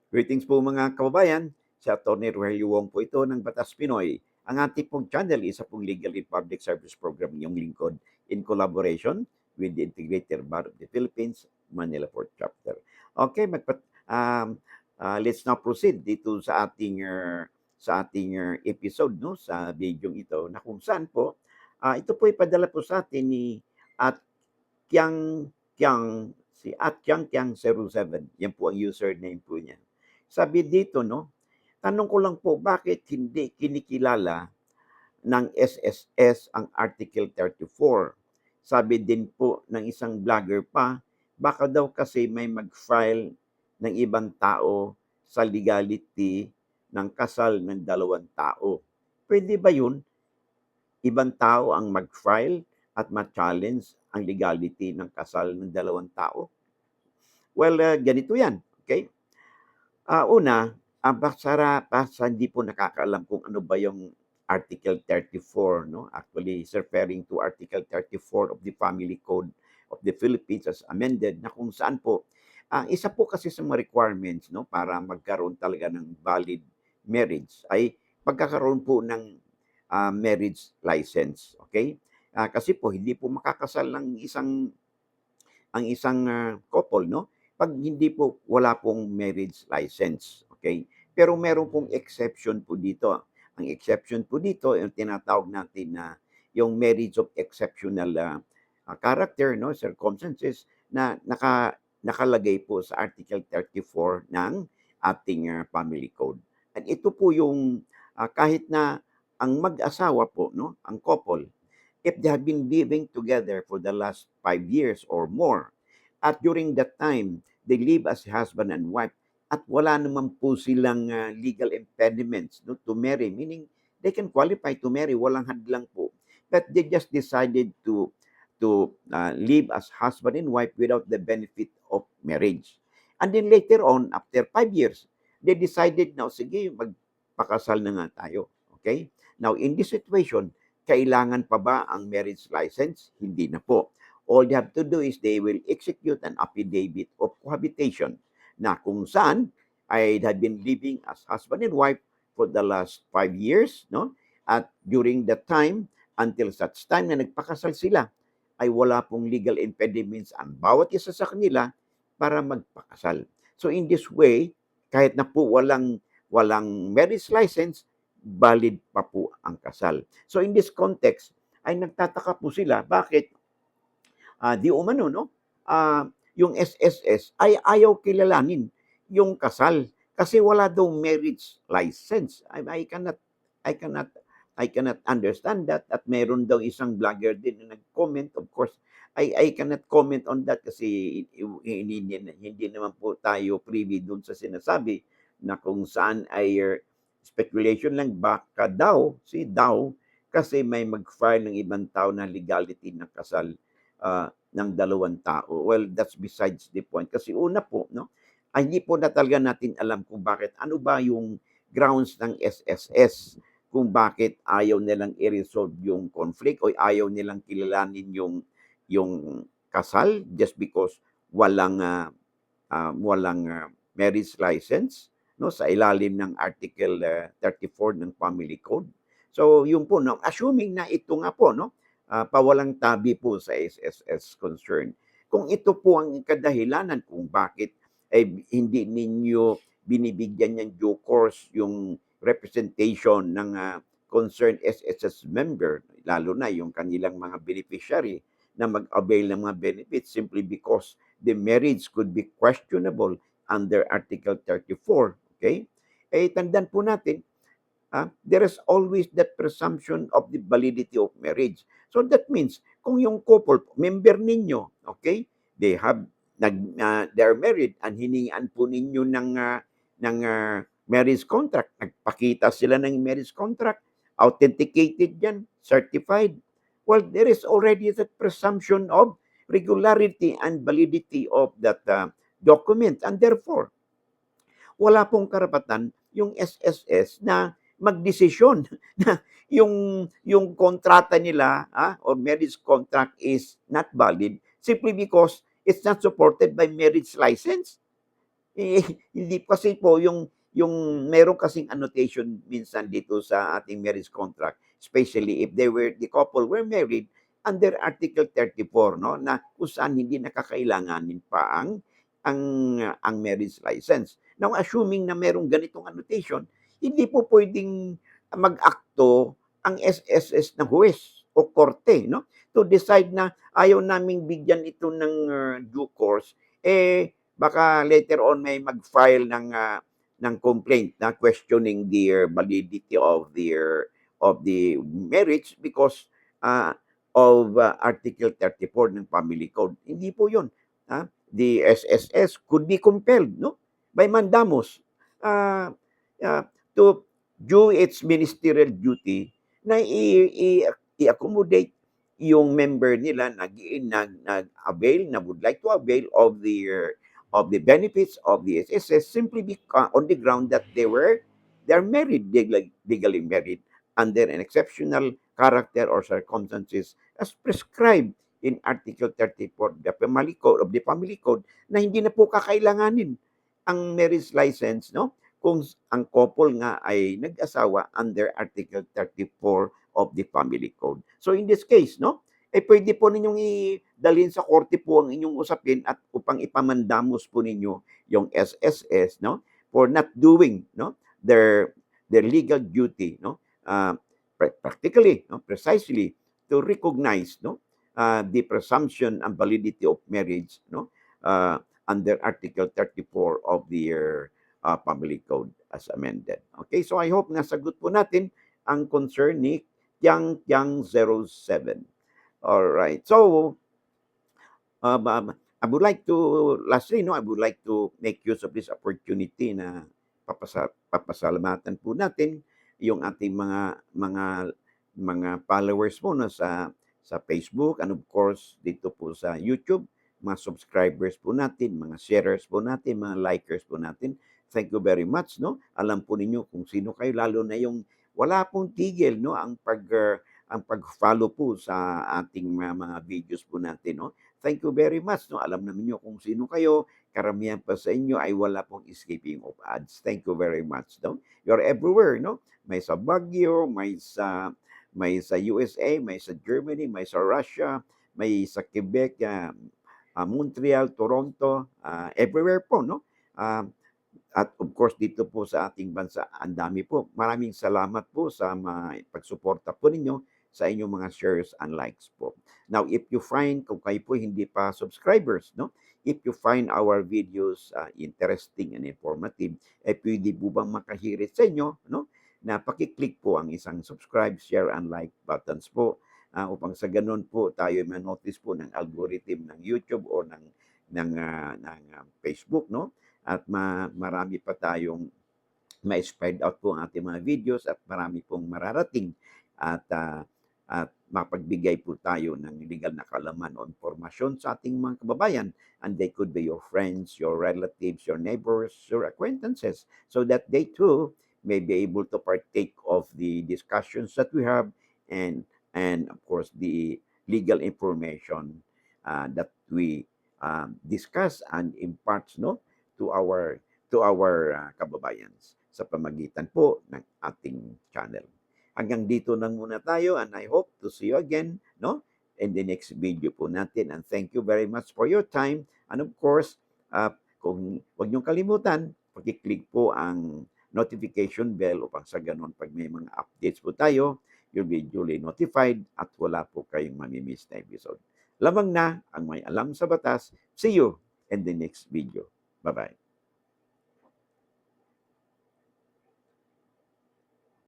Greetings po mga kababayan. Si Atty. Rogelio Wong po ito ng Batas Pinoy. Ang ating pong channel, isa pong legal and public service program yung lingkod in collaboration with the Integrated Bar of the Philippines, Manila Port Chapter. Okay, let's now proceed dito sa ating episode, no, sa video ito na kung saan po ito po ipadala po sa atin ni at Kyang Kyang si @kyangkyang07. Yan po ang username po niya. Sabi dito, no, tanong ko lang po, bakit hindi kinikilala ng SSS ang Article 34? Sabi din po ng isang vlogger pa, baka daw kasi may mag-file ng ibang tao sa legality ng kasal ng dalawang tao. Pwede ba yun? Ibang tao ang mag-file at ma-challenge ang legality ng kasal ng dalawang tao? Well, ganito yan. Okay? Una, basta hindi po nakakaalam kung ano ba yung Article 34, no? Actually, it's referring to Article 34 of the Family Code of the Philippines as amended, na kung saan po, isa po kasi sa mga requirements, no, para magkaroon talaga ng valid marriage ay pagkakaroon po ng marriage license. Okay? Kasi po, hindi po makakasal ang isang couple, no? Pag hindi po, wala pong marriage license. Okay? Pero meron pong exception po dito. Ang exception po dito, yung tinatawag natin na yung marriage of exceptional character, no, circumstances, na nakalagay po sa Article 34 ng ating family code. At ito po yung kahit na ang mag-asawa po, no, ang couple, if they have been living together for the last 5 years or more, at during that time, they live as husband and wife, at wala naman po silang legal impediments, no, to marry, meaning they can qualify to marry, walang hadlang po. But they just decided to live as husband and wife without the benefit of marriage. And then later on, after 5 years, they decided, now, sige, magpakasal na nga tayo. Okay? Now, in this situation, kailangan pa ba ang marriage license? Hindi na po. All they have to do is they will execute an affidavit of cohabitation na kung saan I had been living as husband and wife for the last 5 years, no? At during that time, until such time na nagpakasal sila, ay wala pong legal impediments ang bawat isa sa kanila para magpakasal. So in this way, kahit na po walang marriage license, valid pa po ang kasal. So in this context, ay nagtataka po sila, bakit di umano, no? Yung SSS ay ayaw kilalanin yung kasal kasi wala daw marriage license. I cannot I cannot understand that, at meron daw isang vlogger din na nag-comment. Of course, I cannot comment on that kasi hindi naman po tayo privy dun sa sinasabi na kung saan ay speculation lang, baka daw kasi may mag-file ng ibang tao na legality ng kasal ng dalawang tao. Well, that's besides the point. Kasi una po, no, ay hindi po na talaga natin alam kung bakit, ano ba yung grounds ng SSS, kung bakit ayaw nilang i-resolve yung conflict o ayaw nilang kilalanin yung kasal just because walang marriage license, no, sa ilalim ng Article 34 ng Family Code. So yun po, no, assuming na ito nga po, no, pawalang tabi po sa SSS concern. Kung ito po ang kadahilanan kung bakit hindi ninyo binibigyan ng due course yung representation ng concerned SSS member, lalo na yung kanilang mga beneficiary na mag-avail ng mga benefits simply because the marriage could be questionable under Article 34. Okay? Tandaan po natin, there is always that presumption of the validity of marriage. So that means, kung yung couple, member ninyo, okay, they're married and hiningian po ninyo ng marriage contract, nagpakita sila ng marriage contract, authenticated yan, certified. Well, there is already that presumption of regularity and validity of that document, and therefore, wala pong karapatan yung SSS na magdesisyon na yung kontrata nila or marriage contract is not valid simply because it's not supported by marriage license. Eh, hindi kasi po yung meron kasing annotation minsan dito sa ating marriage contract, especially if the couple were married under Article 34, 'no, na kung saan hindi nakakailanganin pa ang ang marriage license. Now, assuming na merong ganitong annotation, hindi po puwedeng mag-akto ang SSS na huwes o korte, 'no, to decide na ayaw naming bigyan ito ng, due course, eh, baka later on may mag-file ng complaint na questioning their validity of the marriage because, of, Article 34 ng Family Code. Hindi po 'yun, the SSS could be compelled, 'no, by mandamus, ah, to do its ministerial duty na i-accommodate yung member nila nag-avail, na would like to avail of the benefits of the SSS simply on the ground that they're married, legally married under an exceptional character or circumstances as prescribed in Article 34 of the Family Code, na hindi na po kakailanganin ang marriage license, 'no, kung ang couple nga ay nag-asawa under Article 34 of the Family Code. So in this case, 'no, eh, puwede po ninyong dalhin sa korte po ang inyong usapin at upang ipamandamos po ninyo yung SSS, 'no, for not doing, 'no, their legal duty, 'no, practically, 'no, precisely to recognize, 'no, the presumption and validity of marriage, 'no, under Article 34 of the Family Code as amended. Okay, so I hope nasagot po natin ang concern ni Tiang Tiang 07. Alright. So, I would like to, lastly, no, I would like to make use of this opportunity na papasalamatan po natin yung ating mga followers po, no, sa Facebook, and of course dito po sa YouTube, mga subscribers po natin, mga sharers po natin, mga likers po natin. Thank you very much, no. Alam po ninyo kung sino kayo, lalo na yung wala pong tigil, no, ang pag-follow po sa ating mga videos po natin, no. Thank you very much, no. Alam naman niyo kung sino kayo. Karamihan pa sa inyo ay wala pong escaping of ads. Thank you very much, no. You're everywhere, no. May sa Baguio, may sa USA, may sa Germany, may sa Russia, may sa Quebec, Montreal, Toronto, everywhere po, no. At of course dito po sa ating bansa, ang dami po. Maraming salamat po sa pagsuporta po ninyo sa inyong mga shares and likes po. Now, if you find, kung kayo po hindi pa subscribers, no? If you find our videos interesting and informative, eh pwede po bang makahirit sa inyo, no? Na pakiclick po ang isang subscribe, share, and like buttons po, upang sa ganun po tayo ma-notice po ng algorithm ng YouTube o ng Facebook, no? At marami pa tayong ma-spread out po ang ating mga videos at marami pong mararating at mapagbigay po tayo ng legal na kaalaman o impormasyon sa ating mga kababayan, and they could be your friends, your relatives, your neighbors, your acquaintances, so that they too may be able to partake of the discussions that we have, and of course the legal information that we discuss and impart, no, to our kababayan sa pamagitan po ng ating channel. Hanggang dito lang muna tayo, and I hope to see you again, no, in the next video po natin. And thank you very much for your time. And of course, kung huwag niyong kalimutan, pag-click po ang notification bell upang sa ganun pag may mga updates po tayo, you'll be duly notified at wala po kayong mamimiss na episode. Lamang na ang may alam sa batas. See you in the next video. Bye-bye.